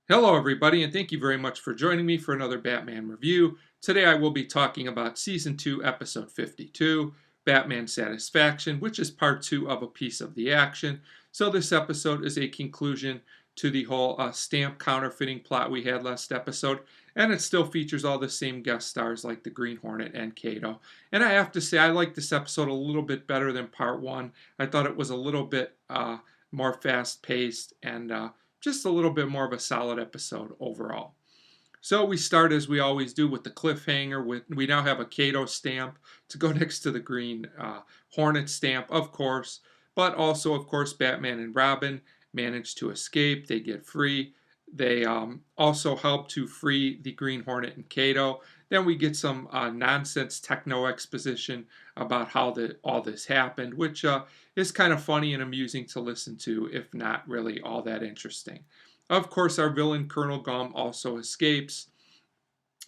Hello, everybody, and thank you very much for joining me for another Batman review. Today I will be talking about Season 2, Episode 52, Batman Satisfaction, which is part 2 of A Piece of the Action. So this episode is a conclusion to the whole stamp counterfeiting plot we had last episode, and it still features all the same guest stars like the Green Hornet and Kato. And I have to say, I like this episode a little bit better than part 1. I thought it was a little bit more fast-paced and just a little bit more of a solid episode overall. So we start as we always do with the cliffhanger. We now have a Kato stamp to go next to the Green Hornet stamp, of course, but also, of course, Batman and Robin manage to escape. They get free. They also help to free the Green Hornet and Kato. Then we get some nonsense techno exposition about how all this happened, which is kind of funny and amusing to listen to, if not really all that interesting. Of course, our villain Colonel Gum also escapes,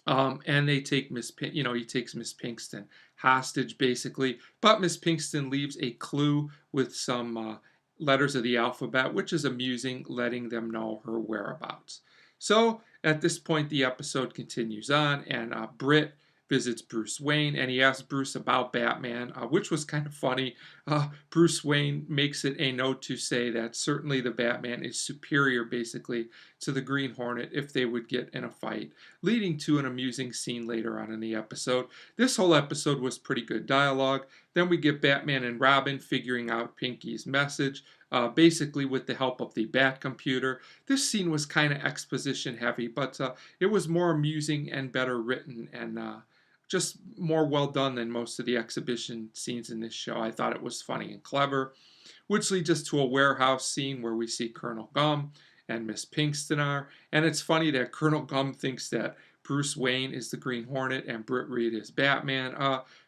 and they take he takes Miss Pinkston hostage basically. But Miss Pinkston leaves a clue with some letters of the alphabet, which is amusing, letting them know her whereabouts. So at this point, the episode continues on, and Britt visits Bruce Wayne, and he asks Bruce about Batman, which was kind of funny. Bruce Wayne makes it a note to say that certainly the Batman is superior, basically, to the Green Hornet if they would get in a fight, leading to an amusing scene later on in the episode. This whole episode was pretty good dialogue. Then we get Batman and Robin figuring out Pinky's message, basically with the help of the Bat computer. This scene was kind of exposition heavy, but it was more amusing and better written and just more well done than most of the exhibition scenes in this show. I thought it was funny and clever, which leads us to a warehouse scene where we see Colonel Gum and Miss Pinkston are. And it's funny that Colonel Gum thinks that Bruce Wayne is the Green Hornet and Britt Reed is Batman.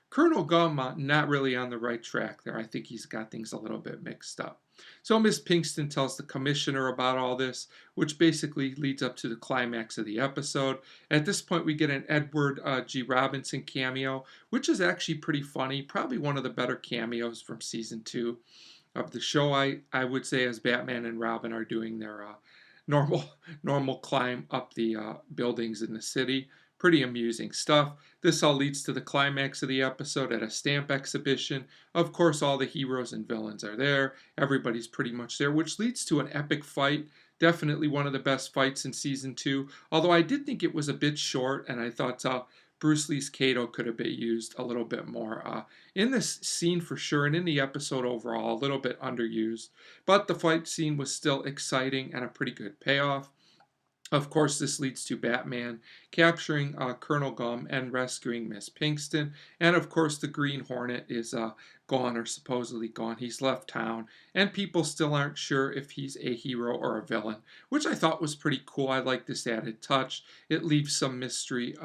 Colonel Gum not really on the right track there. I think he's got things a little bit mixed up. So Miss Pinkston tells the commissioner about all this, which basically leads up to the climax of the episode. At this point, we get an Edward G. Robinson cameo, which is actually pretty funny. Probably one of the better cameos from season 2 of the show, I would say, as Batman and Robin are doing their normal climb up the buildings in the city. Pretty amusing stuff. This all leads to the climax of the episode at a stamp exhibition. Of course, all the heroes and villains are there. Everybody's pretty much there, which leads to an epic fight. Definitely one of the best fights in season 2. Although I did think it was a bit short, and I thought Bruce Lee's Kato could have been used a little bit more in this scene for sure, and in the episode overall, a little bit underused. But the fight scene was still exciting and a pretty good payoff. Of course, this leads to Batman capturing Colonel Gum and rescuing Miss Pinkston. And of course, the Green Hornet is gone, or supposedly gone. He's left town, and people still aren't sure if he's a hero or a villain, which I thought was pretty cool. I like this added touch. It leaves some mystery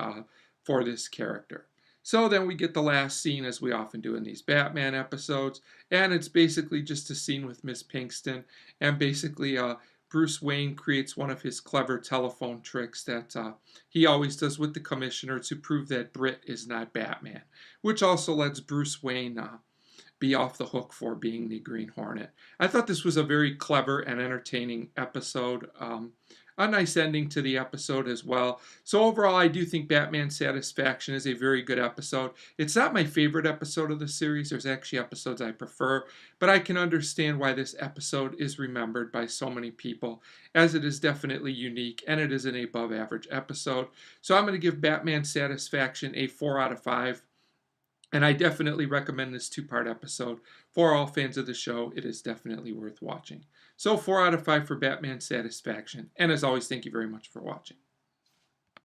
for this character. So then we get the last scene, as we often do in these Batman episodes, and it's basically just a scene with Miss Pinkston, and basically Bruce Wayne creates one of his clever telephone tricks that he always does with the commissioner to prove that Britt is not Batman, which also lets Bruce Wayne be off the hook for being the Green Hornet. I thought this was a very clever and entertaining episode. A nice ending to the episode as well. So overall, I do think Batman Satisfaction is a very good episode. It's not my favorite episode of the series. There's actually episodes I prefer, but I can understand why this episode is remembered by so many people, as it is definitely unique and it is an above average episode. So I'm going to give Batman Satisfaction a 4 out of 5. And I definitely recommend this 2-part episode. For all fans of the show, it is definitely worth watching. So 4 out of 5 for Batman Satisfaction. And as always, thank you very much for watching.